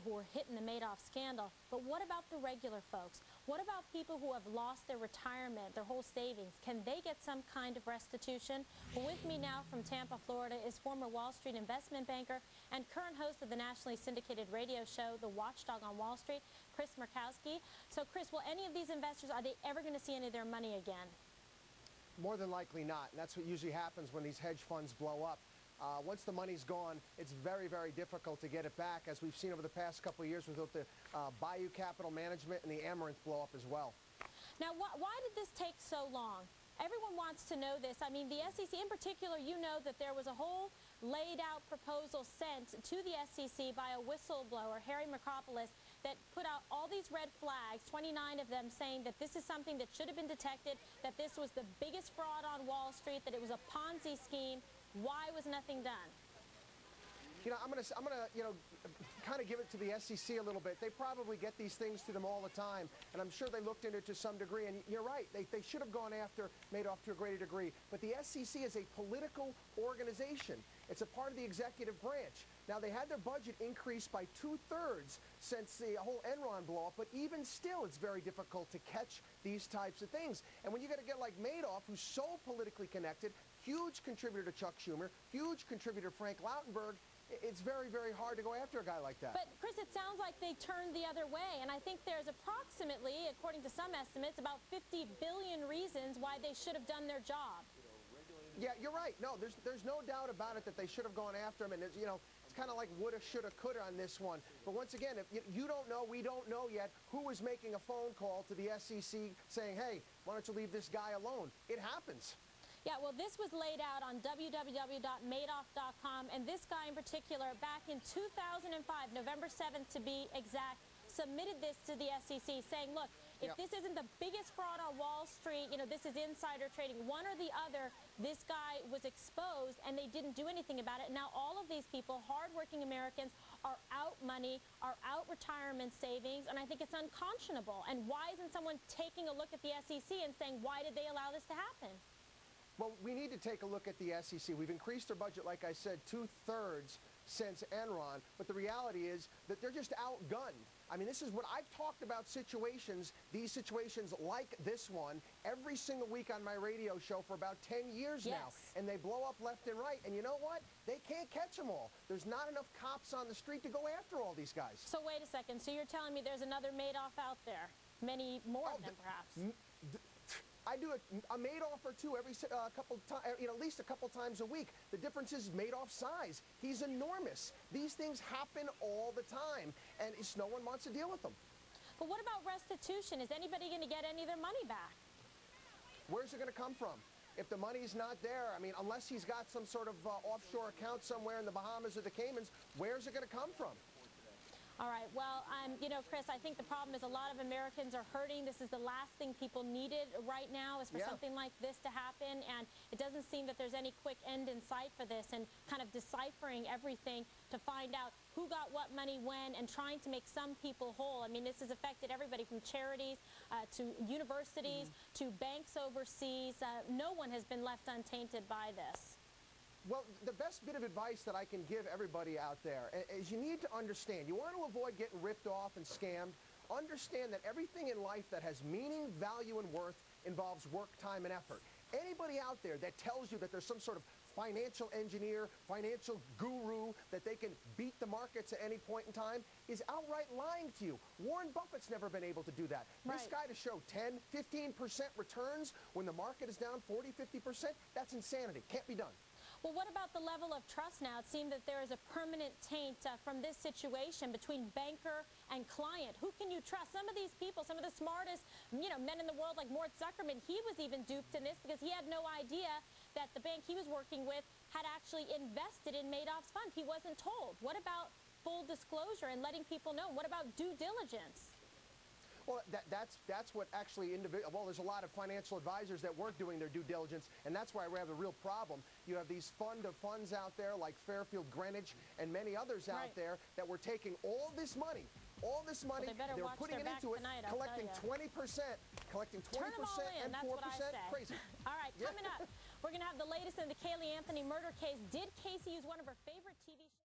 who were hit in the Madoff scandal, but what about the regular folks? What about people who have lost their retirement, their whole savings? Can they get some kind of restitution? Well, with me now from Tampa, Florida, is former Wall Street investment banker and current host of the nationally syndicated radio show, The Watchdog on Wall Street, Chris Markowski. So, Chris, will any of these investors, are they ever going to see any of their money again? More than likely not. And that's what usually happens when these hedge funds blow up. Once the money's gone, it's very, very difficult to get it back, as we've seen over the past couple of years with the Bayou Capital Management and the Amaranth blow up as well. Now, why did this take so long? Everyone wants to know this. I mean, the SEC in particular, you know that there was a whole laid-out proposal sent to the SEC by a whistleblower, Harry Markowski, that put out all these red flags, 29 of them, saying that this is something that should have been detected, that this was the biggest fraud on Wall Street, that it was a Ponzi scheme. Why was nothing done? You know, I'm gonna kind of give it to the SEC a little bit. They probably get these things to them all the time, and I'm sure they looked into it to some degree. And you're right, they should have gone after Madoff to a greater degree. But the SEC is a political organization. It's a part of the executive branch. Now, they had their budget increased by 2/3 since the whole Enron blow-up, but even still, it's very difficult to catch these types of things. And when you got to get like Madoff, who's so politically connected, huge contributor to Chuck Schumer, huge contributor to Frank Lautenberg, it's very, very hard to go after a guy like that. But, Chris, it sounds like they turned the other way, and I think there's approximately, according to some estimates, about 50 billion reasons why they should have done their job. Yeah, you're right. No, there's no doubt about it that they should have gone after him, and it's kind of like woulda, shoulda, coulda on this one. But once again, if you don't know, we don't know yet who was making a phone call to the SEC saying, hey, why don't you leave this guy alone? It happens. Yeah, well, this was laid out on www.madoff.com, and this guy in particular, back in 2005, November 7th to be exact, submitted this to the SEC saying, look, if this isn't the biggest fraud on Wall Street, this is insider trading, one or the other, this guy was exposed and they didn't do anything about it. Now, all of these people, hardworking Americans, are out money, are out retirement savings, and I think it's unconscionable. And why isn't someone taking a look at the SEC and saying, why did they allow this to happen? Well, we need to take a look at the SEC. We've increased their budget, like I said, 2/3 since Enron, but the reality is that they're just outgunned. I mean, this is what I've talked about these situations like this one, every single week on my radio show for about 10 years now. And they blow up left and right. And you know what? They can't catch them all. There's not enough cops on the street to go after all these guys. So wait a second. So you're telling me there's another Madoff out there? Many more of them, perhaps. I do a Madoff or two every couple times, at least a couple times a week. The difference is Madoff's size. He's enormous. These things happen all the time, and no one wants to deal with them. But what about restitution? Is anybody going to get any of their money back? Where's it going to come from? If the money's not there, I mean, unless he's got some sort of offshore account somewhere in the Bahamas or the Caymans, where's it going to come from? All right. Well, Chris, I think the problem is a lot of Americans are hurting. This is the last thing people needed right now is for something like this to happen. And it doesn't seem that there's any quick end in sight for this, and kind of deciphering everything to find out who got what money when and trying to make some people whole. I mean, this has affected everybody from charities to universities to banks overseas. No one has been left untainted by this. Well, the best bit of advice that I can give everybody out there is you need to understand. You want to avoid getting ripped off and scammed. Understand that everything in life that has meaning, value, and worth involves work, time, and effort. Anybody out there that tells you that there's some sort of financial engineer, financial guru, that they can beat the markets at any point in time is outright lying to you. Warren Buffett's never been able to do that. This guy to show 10, 15% returns when the market is down 40, 50%, that's insanity. Can't be done. Well, what about the level of trust now? It seemed that there is a permanent taint from this situation between banker and client. Who can you trust? Some of these people, some of the smartest, men in the world like Mort Zuckerman, he was even duped in this because he had no idea that the bank he was working with had actually invested in Madoff's fund. He wasn't told. What about full disclosure and letting people know? What about due diligence? Well, that's what actually there's a lot of financial advisors that weren't doing their due diligence, and that's why we have a real problem. You have these fund of funds out there like Fairfield Greenwich and many others out there that were taking all this money, they were putting it into it, collecting 20%, and 4%, crazy. All right, coming up, we're going to have the latest in the Kaylee Anthony murder case. Did Casey use one of her favorite TV shows?